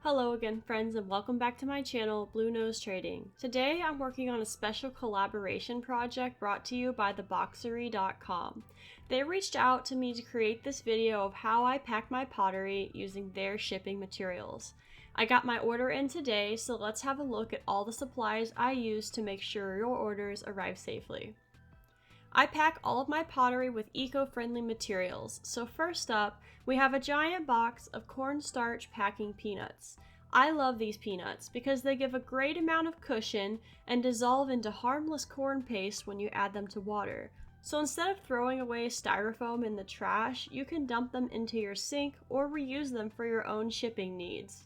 Hello again friends and welcome back to my channel, Blue Nose Trading. Today I'm working on a special collaboration project brought to you by theboxery.com. They reached out to me to create this video of how I pack my pottery using their shipping materials. I got my order in today, so let's have a look at all the supplies I use to make sure your orders arrive safely. I pack all of my pottery with eco-friendly materials, so first up, we have a giant box of cornstarch packing peanuts. I love these peanuts because they give a great amount of cushion and dissolve into harmless corn paste when you add them to water. So instead of throwing away styrofoam in the trash, you can dump them into your sink or reuse them for your own shipping needs.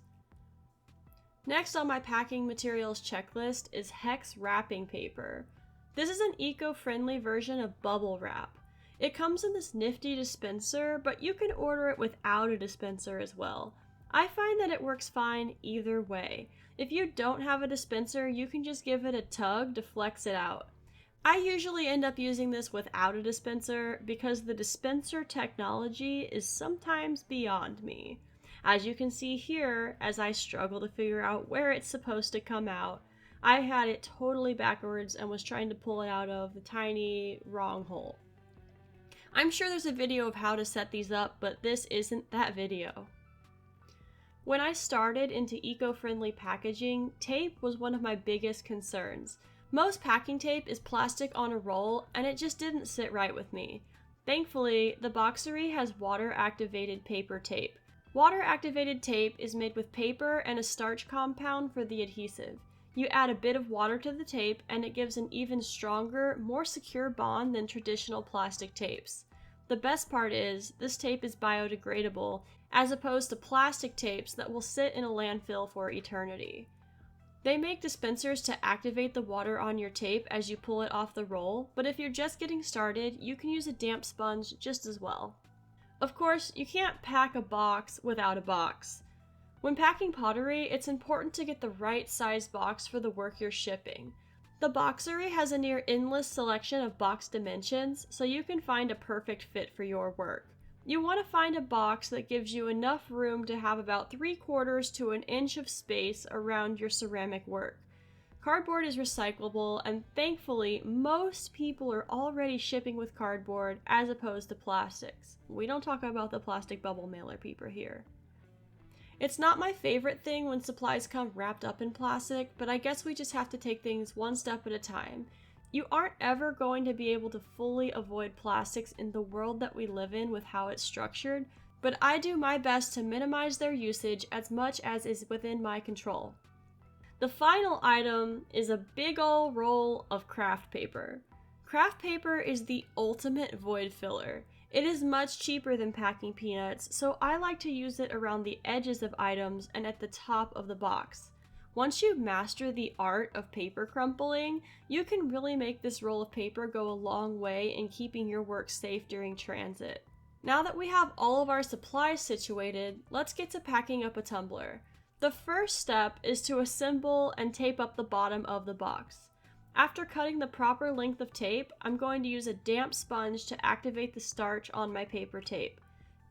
Next on my packing materials checklist is hex wrapping paper. This is an eco-friendly version of bubble wrap. It comes in this nifty dispenser, but you can order it without a dispenser as well. I find that it works fine either way. If you don't have a dispenser, you can just give it a tug to flex it out. I usually end up using this without a dispenser because the dispenser technology is sometimes beyond me. As you can see here, as I struggle to figure out where it's supposed to come out, I had it totally backwards and was trying to pull it out of the tiny wrong hole. I'm sure there's a video of how to set these up, but this isn't that video. When I started into eco-friendly packaging, tape was one of my biggest concerns. Most packing tape is plastic on a roll, and it just didn't sit right with me. Thankfully, the Boxery has water-activated paper tape. Water-activated tape is made with paper and a starch compound for the adhesive. You add a bit of water to the tape and it gives an even stronger, more secure bond than traditional plastic tapes. The best part is, this tape is biodegradable, as opposed to plastic tapes that will sit in a landfill for eternity. They make dispensers to activate the water on your tape as you pull it off the roll, but if you're just getting started, you can use a damp sponge just as well. Of course, you can't pack a box without a box. When packing pottery, it's important to get the right size box for the work you're shipping. The Boxery has a near endless selection of box dimensions, so you can find a perfect fit for your work. You want to find a box that gives you enough room to have about 3/4 to an inch of space around your ceramic work. Cardboard is recyclable, and thankfully, most people are already shipping with cardboard as opposed to plastics. We don't talk about the plastic bubble mailer paper here. It's not my favorite thing when supplies come wrapped up in plastic, but I guess we just have to take things one step at a time. You aren't ever going to be able to fully avoid plastics in the world that we live in with how it's structured, but I do my best to minimize their usage as much as is within my control. The final item is a big ol' roll of craft paper. Craft paper is the ultimate void filler. It is much cheaper than packing peanuts, so I like to use it around the edges of items and at the top of the box. Once you master the art of paper crumpling, you can really make this roll of paper go a long way in keeping your work safe during transit. Now that we have all of our supplies situated, let's get to packing up a tumbler. The first step is to assemble and tape up the bottom of the box. After cutting the proper length of tape, I'm going to use a damp sponge to activate the starch on my paper tape.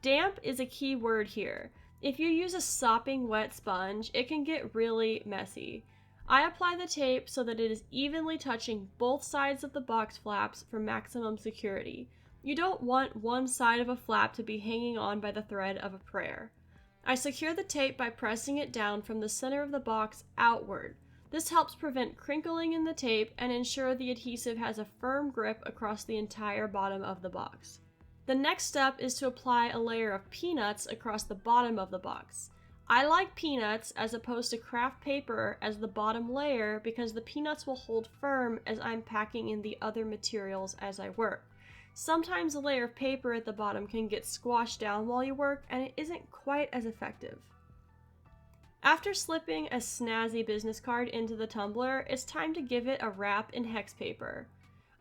Damp is a key word here. If you use a sopping wet sponge, it can get really messy. I apply the tape so that it is evenly touching both sides of the box flaps for maximum security. You don't want one side of a flap to be hanging on by the thread of a prayer. I secure the tape by pressing it down from the center of the box outward. This helps prevent crinkling in the tape and ensure the adhesive has a firm grip across the entire bottom of the box. The next step is to apply a layer of peanuts across the bottom of the box. I like peanuts as opposed to craft paper as the bottom layer because the peanuts will hold firm as I'm packing in the other materials as I work. Sometimes a layer of paper at the bottom can get squashed down while you work and it isn't quite as effective. After slipping a snazzy business card into the tumbler, it's time to give it a wrap in hex paper.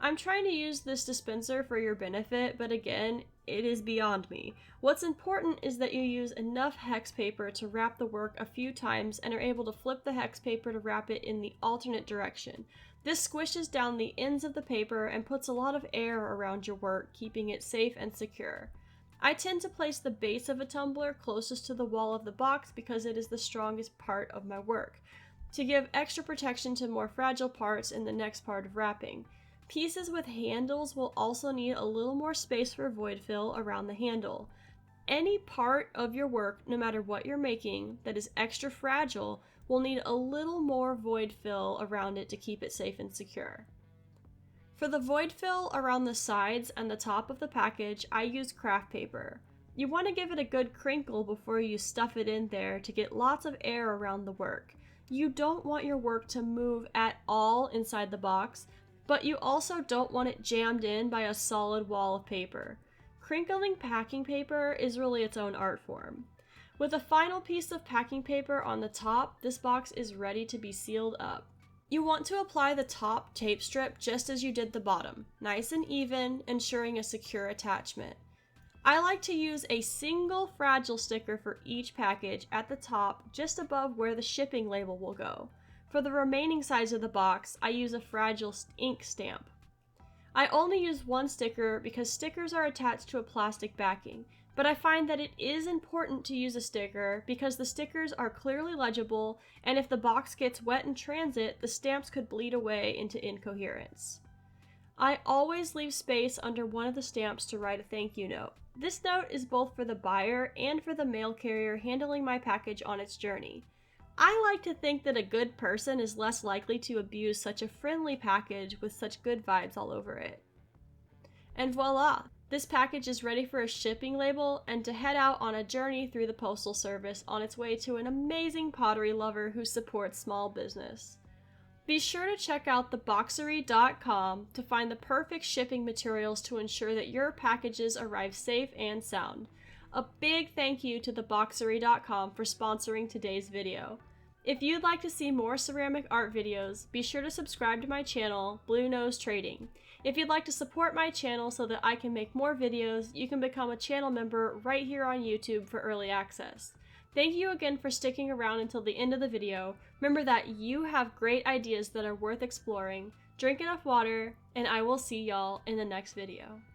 I'm trying to use this dispenser for your benefit, but again, it is beyond me. What's important is that you use enough hex paper to wrap the work a few times and are able to flip the hex paper to wrap it in the alternate direction. This squishes down the ends of the paper and puts a lot of air around your work, keeping it safe and secure. I tend to place the base of a tumbler closest to the wall of the box because it is the strongest part of my work, to give extra protection to more fragile parts in the next part of wrapping. Pieces with handles will also need a little more space for void fill around the handle. Any part of your work, no matter what you're making, that is extra fragile will need a little more void fill around it to keep it safe and secure. For the void fill around the sides and the top of the package, I use craft paper. You want to give it a good crinkle before you stuff it in there to get lots of air around the work. You don't want your work to move at all inside the box, but you also don't want it jammed in by a solid wall of paper. Crinkling packing paper is really its own art form. With a final piece of packing paper on the top, this box is ready to be sealed up. You want to apply the top tape strip just as you did the bottom, nice and even, ensuring a secure attachment. I like to use a single fragile sticker for each package at the top just above where the shipping label will go. For the remaining sides of the box, I use a fragile ink stamp. I only use one sticker because stickers are attached to a plastic backing, but I find that it is important to use a sticker because the stickers are clearly legible, and if the box gets wet in transit, the stamps could bleed away into incoherence. I always leave space under one of the stamps to write a thank you note. This note is both for the buyer and for the mail carrier handling my package on its journey. I like to think that a good person is less likely to abuse such a friendly package with such good vibes all over it. And voila! This package is ready for a shipping label and to head out on a journey through the postal service on its way to an amazing pottery lover who supports small business. Be sure to check out theboxery.com to find the perfect shipping materials to ensure that your packages arrive safe and sound. A big thank you to theboxery.com for sponsoring today's video. If you'd like to see more ceramic art videos, be sure to subscribe to my channel, Blue Nose Trading. If you'd like to support my channel so that I can make more videos, you can become a channel member right here on YouTube for early access. Thank you again for sticking around until the end of the video. Remember that you have great ideas that are worth exploring. Drink enough water, and I will see y'all in the next video.